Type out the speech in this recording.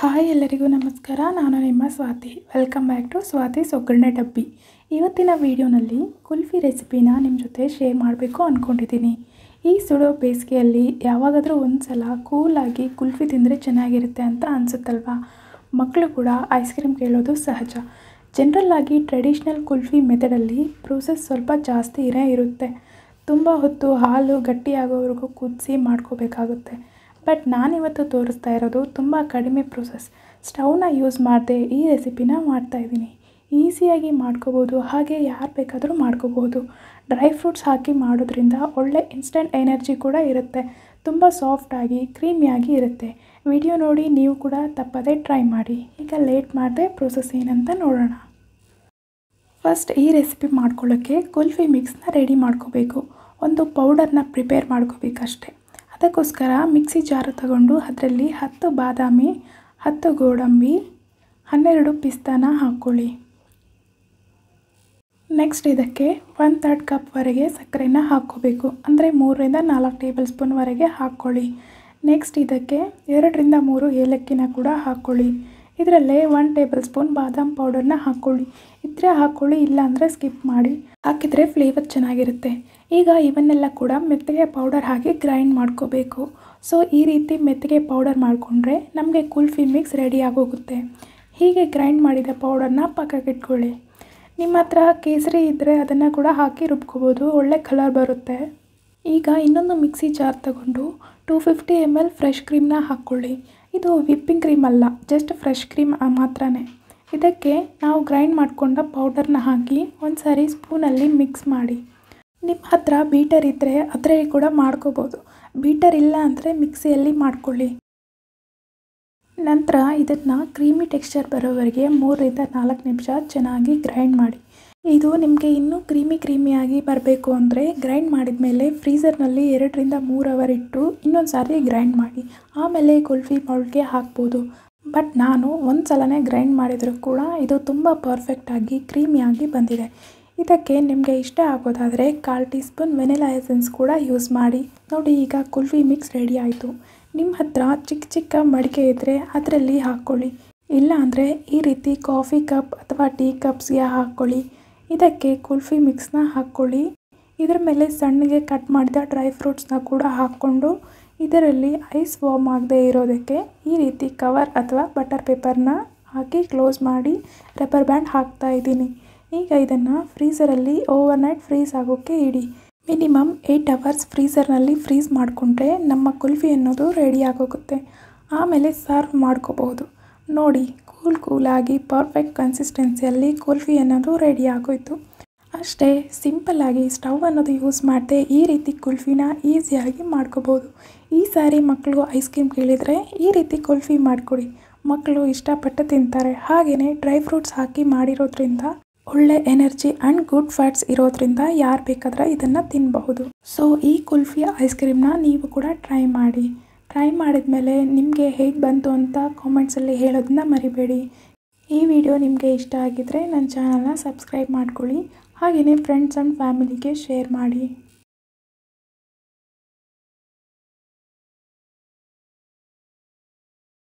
Hi ಎಲ್ಲರಿಗೂ ನಮಸ್ಕಾರ. ನಾನು ನಿಮ್ಮ ಸ್ವಾತಿ. ವೆಲ್ಕಮ್ ಬ್ಯಾಕ್ ಟು ಸ್ವಾತಿಸ್ ಒಗ್ಗರಣೆ ಡಬ್ಬಿ. ಇವತ್ತಿನ ವಿಡಿಯೋನಲ್ಲಿ ಕುಲ್ಫಿ ರೆಸಿಪಿನ ನಿಮ್ಮ ಜೊತೆ ಶೇರ್ ಮಾಡಬೇಕು ಅಂದ್ಕೊಂಡಿದ್ದೀನಿ. ಈ ಸುಡೋ ಬೇಸಿಗೆಯಲ್ಲಿ ಯಾವಾಗಾದರೂ ಒಂದು ಸಲ ಕೂಲಾಗಿ ಕುಲ್ಫಿ ತಿಂದರೆ ಚೆನ್ನಾಗಿರುತ್ತೆ ಅಂತ ಅನಿಸುತ್ತಲ್ವ. ಮಕ್ಕಳು ಕೂಡ ಐಸ್ ಕ್ರೀಮ್ ಕೇಳೋದು ಸಹಜ. ಜನರಲ್ಲಾಗಿ ಟ್ರೆಡಿಷ್ನಲ್ ಕುಲ್ಫಿ ಮೆಥಡಲ್ಲಿ ಪ್ರೋಸೆಸ್ ಸ್ವಲ್ಪ ಜಾಸ್ತಿ ಇರುತ್ತೆ. ತುಂಬ ಹೊತ್ತು ಹಾಲು ಗಟ್ಟಿಯಾಗೋವರೆಗೂ ಕುದಿಸಿ ಮಾಡ್ಕೋಬೇಕಾಗುತ್ತೆ. ಬಟ್ ನಾನಿವತ್ತು ತೋರಿಸ್ತಾ ಇರೋದು ತುಂಬ ಕಡಿಮೆ ಪ್ರೋಸೆಸ್. ಸ್ಟವ್ನ ಯೂಸ್ ಮಾಡದೆ ಈ ರೆಸಿಪಿನ ಮಾಡ್ತಾಯಿದ್ದೀನಿ. ಈಸಿಯಾಗಿ ಮಾಡ್ಕೋಬೋದು, ಹಾಗೆ ಯಾರು ಬೇಕಾದರೂ ಮಾಡ್ಕೋಬೋದು. ಡ್ರೈ ಫ್ರೂಟ್ಸ್ ಹಾಕಿ ಮಾಡೋದ್ರಿಂದ ಒಳ್ಳೆ ಇನ್ಸ್ಟೆಂಟ್ ಎನರ್ಜಿ ಕೂಡ ಇರುತ್ತೆ. ತುಂಬ ಸಾಫ್ಟಾಗಿ ಕ್ರೀಮಿಯಾಗಿ ಇರುತ್ತೆ. ವಿಡಿಯೋ ನೋಡಿ ನೀವು ಕೂಡ ತಪ್ಪದೇ ಟ್ರೈ ಮಾಡಿ. ಈಗ ಲೇಟ್ ಮಾಡದೆ ಪ್ರೋಸೆಸ್ ಏನಂತ ನೋಡೋಣ. ಫಸ್ಟ್ ಈ ರೆಸಿಪಿ ಮಾಡ್ಕೊಳ್ಳೋಕ್ಕೆ ಕುಲ್ಫಿ ಮಿಕ್ಸ್ನ ರೆಡಿ ಮಾಡ್ಕೋಬೇಕು. ಒಂದು ಪೌಡರ್ನ ಪ್ರಿಪೇರ್ ಮಾಡ್ಕೋಬೇಕಷ್ಟೆ. ಅದಕ್ಕೋಸ್ಕರ ಮಿಕ್ಸಿ ಜಾರು ತಗೊಂಡು ಅದರಲ್ಲಿ 10 ಬಾದಾಮಿ, 10 ಗೋಡಂಬಿ, 12 ಪಿಸ್ತಾನ ಹಾಕ್ಕೊಳ್ಳಿ. ನೆಕ್ಸ್ಟ್ ಇದಕ್ಕೆ 1/3 ಕಪ್ವರೆಗೆ ಸಕ್ಕರೆನ ಹಾಕ್ಕೋಬೇಕು. ಅಂದರೆ 3 ರಿಂದ 4 ಟೇಬಲ್ ಸ್ಪೂನ್ವರೆಗೆ ಹಾಕ್ಕೊಳ್ಳಿ. ನೆಕ್ಸ್ಟ್ ಇದಕ್ಕೆ 2 ರಿಂದ 3 ಏಲಕ್ಕಿನ ಕೂಡ ಹಾಕ್ಕೊಳ್ಳಿ. ಇದರಲ್ಲೇ 1 ಟೇಬಲ್ ಸ್ಪೂನ್ ಬಾದಾಮ್ ಪೌಡರ್ನ ಹಾಕ್ಕೊಳ್ಳಿ. ಇದ್ರೆ ಹಾಕ್ಕೊಳ್ಳಿ, ಇಲ್ಲಾಂದರೆ ಸ್ಕಿಪ್ ಮಾಡಿ. ಹಾಕಿದರೆ ಫ್ಲೇವರ್ ಚೆನ್ನಾಗಿರುತ್ತೆ. ಈಗ ಇವನ್ನೆಲ್ಲ ಕೂಡ ಮೆತ್ತಗೆ ಪೌಡರ್ ಹಾಕಿ ಗ್ರೈಂಡ್ ಮಾಡ್ಕೋಬೇಕು. ಸೊ ಈ ರೀತಿ ಮೆತ್ತಗೆ ಪೌಡರ್ ಮಾಡಿಕೊಂಡ್ರೆ ನಮಗೆ ಕುಲ್ಫಿ ಮಿಕ್ಸ್ ರೆಡಿ ಆಗೋಗುತ್ತೆ. ಹೀಗೆ ಗ್ರೈಂಡ್ ಮಾಡಿದ ಪೌಡರ್ನ ಪಕ್ಕಕ್ಕೆ ಇಟ್ಕೊಳ್ಳಿ. ನಿಮ್ಮ ಹತ್ರ ಕೇಸರಿ ಇದ್ದರೆ ಅದನ್ನು ಕೂಡ ಹಾಕಿ ರುಬ್ಕೋಬೋದು, ಒಳ್ಳೆ ಕಲರ್ ಬರುತ್ತೆ. ಈಗ ಇನ್ನೊಂದು ಮಿಕ್ಸಿ ಜಾರ್ ತಗೊಂಡು 250 ml ಫ್ರೆಶ್ ಕ್ರೀಮ್ನ ಹಾಕ್ಕೊಳ್ಳಿ. ಇದು ವಿಪ್ಪಿಂಗ್ ಕ್ರೀಮ್ ಅಲ್ಲ, ಜಸ್ಟ್ ಫ್ರೆಶ್ ಕ್ರೀಮ್ ಮಾತ್ರನೇ. ಇದಕ್ಕೆ ನಾವು ಗ್ರೈಂಡ್ ಮಾಡಿಕೊಂಡ ಪೌಡರ್ನ ಹಾಕಿ ಒಂದು ಸಾರಿ ಸ್ಪೂನಲ್ಲಿ ಮಿಕ್ಸ್ ಮಾಡಿ. ನಿಮ್ಮ ಹತ್ರ ಬೀಟರ್ ಇದ್ದರೆ ಅದರಲ್ಲಿ ಕೂಡ ಮಾಡ್ಕೋಬೋದು. ಬೀಟರ್ ಇಲ್ಲ ಅಂದರೆ ಮಿಕ್ಸಿಯಲ್ಲಿ ಮಾಡ್ಕೊಳ್ಳಿ. ನಂತರ ಇದನ್ನು ಕ್ರೀಮಿ ಟೆಕ್ಸ್ಚರ್ ಬರೋವರೆಗೆ 3 ರಿಂದ 4 ನಿಮಿಷ ಚೆನ್ನಾಗಿ ಗ್ರೈಂಡ್ ಮಾಡಿ. ಇದು ನಿಮಗೆ ಇನ್ನೂ ಕ್ರೀಮಿಯಾಗಿ ಬರಬೇಕು ಅಂದರೆ ಗ್ರೈಂಡ್ ಮಾಡಿದ ಮೇಲೆ ಫ್ರೀಝರ್ನಲ್ಲಿ 2 ರಿಂದ 3 ಅವರ್ ಇಟ್ಟು ಇನ್ನೊಂದು ಸಾರಿ ಗ್ರೈಂಡ್ ಮಾಡಿ. ಆಮೇಲೆ ಕುಲ್ಫಿ ಮೌಲ್ಡ್ಗೆ ಹಾಕ್ಬೋದು. ಬಟ್ ನಾನು ಒಂದು ಸಲನೇ ಗ್ರೈಂಡ್ ಮಾಡಿದರೂ ಕೂಡ ಇದು ತುಂಬ ಪರ್ಫೆಕ್ಟಾಗಿ ಕ್ರೀಮಿಯಾಗಿ ಬಂದಿದೆ. ಇದಕ್ಕೆ ನಿಮಗೆ ಇಷ್ಟ ಆಗೋದಾದರೆ 1/4 ಟೀ ಸ್ಪೂನ್ ವೆನಿಲಾ ಎಸೆನ್ಸ್ ಕೂಡ ಯೂಸ್ ಮಾಡಿ. ನೋಡಿ, ಈಗ ಕುಲ್ಫಿ ಮಿಕ್ಸ್ ರೆಡಿ ಆಯಿತು. ನಿಮ್ಮ ಹತ್ರ ಚಿಕ್ಕ ಮಡಿಕೆ ಇದ್ದರೆ ಅದರಲ್ಲಿ ಹಾಕ್ಕೊಳ್ಳಿ. ಇಲ್ಲ ಅಂದರೆ ಈ ರೀತಿ ಕಾಫಿ ಕಪ್ ಅಥವಾ ಟೀ ಕಪ್ಸ್ಗೆ ಹಾಕ್ಕೊಳ್ಳಿ. ಇದಕ್ಕೆ ಕುಲ್ಫಿ ಮಿಕ್ಸ್ನ ಹಾಕ್ಕೊಳ್ಳಿ. ಇದರ ಮೇಲೆ ಸಣ್ಣಗೆ ಕಟ್ ಮಾಡಿದ ಡ್ರೈ ಫ್ರೂಟ್ಸ್ನ ಕೂಡ ಹಾಕ್ಕೊಂಡು ಇದರಲ್ಲಿ ಐಸ್ ವಾರ್ಮ್ ಆಗದೆ ಇರೋದಕ್ಕೆ ಈ ರೀತಿ ಕವರ್ ಅಥವಾ ಬಟರ್ ಪೇಪರ್ನ ಹಾಕಿ ಕ್ಲೋಸ್ ಮಾಡಿ ರಬ್ಬರ್ ಬ್ಯಾಂಡ್ ಹಾಕ್ತಾ ಇದ್ದೀನಿ. ಈಗ ಇದನ್ನು ಫ್ರೀಝರಲ್ಲಿ ಓವರ್ನೈಟ್ ಫ್ರೀಸ್ ಆಗೋಕ್ಕೆ ಇಡಿ. ಮಿನಿಮಮ್ 8 ಅವರ್ಸ್ ಫ್ರೀಝರ್ನಲ್ಲಿ ಫ್ರೀಸ್ ಮಾಡಿಕೊಂಡ್ರೆ ನಮ್ಮ ಕುಲ್ಫಿ ಅನ್ನೋದು ರೆಡಿ ಆಗೋಗುತ್ತೆ. ಆಮೇಲೆ ಸರ್ವ್ ಮಾಡ್ಕೋಬೋದು. ನೋಡಿ, ಕೂಲಾಗಿ ಪರ್ಫೆಕ್ಟ್ ಕನ್ಸಿಸ್ಟೆನ್ಸಿಯಲ್ಲಿ ಕುಲ್ಫಿ ಅನ್ನೋದು ರೆಡಿ ಆಗೋಯ್ತು. ಅಷ್ಟೇ ಸಿಂಪಲ್ಲಾಗಿ ಸ್ಟವ್ ಅನ್ನೋದು ಯೂಸ್ ಮಾಡದೆ ಈ ರೀತಿ ಕುಲ್ಫಿನ ಈಸಿಯಾಗಿ ಮಾಡ್ಕೋಬೋದು. ಈ ಸಾರಿ ಮಕ್ಕಳು ಐಸ್ ಕ್ರೀಮ್ ಕೇಳಿದರೆ ಈ ರೀತಿ ಕುಲ್ಫಿ ಮಾಡಿಕೊಡಿ. ಮಕ್ಕಳು ಇಷ್ಟಪಟ್ಟು ತಿಂತಾರೆ. ಹಾಗೆಯೇ ಡ್ರೈ ಫ್ರೂಟ್ಸ್ ಹಾಕಿ ಮಾಡಿರೋದ್ರಿಂದ ಒಳ್ಳೆ ಎನರ್ಜಿ ಆ್ಯಂಡ್ ಗುಡ್ ಫ್ಯಾಟ್ಸ್ ಇರೋದ್ರಿಂದ ಯಾರು ಬೇಕಾದರೆ ಇದನ್ನು ತಿನ್ನಬಹುದು. ಸೊ ಈ ಕುಲ್ಫಿ ಐಸ್ ಕ್ರೀಮ್ನ ನೀವು ಕೂಡ ಟ್ರೈ ಮಾಡಿ. ಟ್ರೈ ಮಾಡಿದ ಮೇಲೆ ನಿಮಗೆ ಹೇಗೆ ಬಂತು ಅಂತ ಕಾಮೆಂಟ್ಸಲ್ಲಿ ಹೇಳೋದನ್ನ ಮರಿಬೇಡಿ. ಈ ವಿಡಿಯೋ ನಿಮಗೆ ಇಷ್ಟ ಆಗಿದ್ದರೆ ನನ್ನ ಚಾನಲ್ನ ಸಬ್ಸ್ಕ್ರೈಬ್ ಮಾಡ್ಕೊಳ್ಳಿ. ಹಾಗೆಯೇ ಫ್ರೆಂಡ್ಸ್ ಆ್ಯಂಡ್ ಫ್ಯಾಮಿಲಿಗೆ ಶೇರ್ ಮಾಡಿ.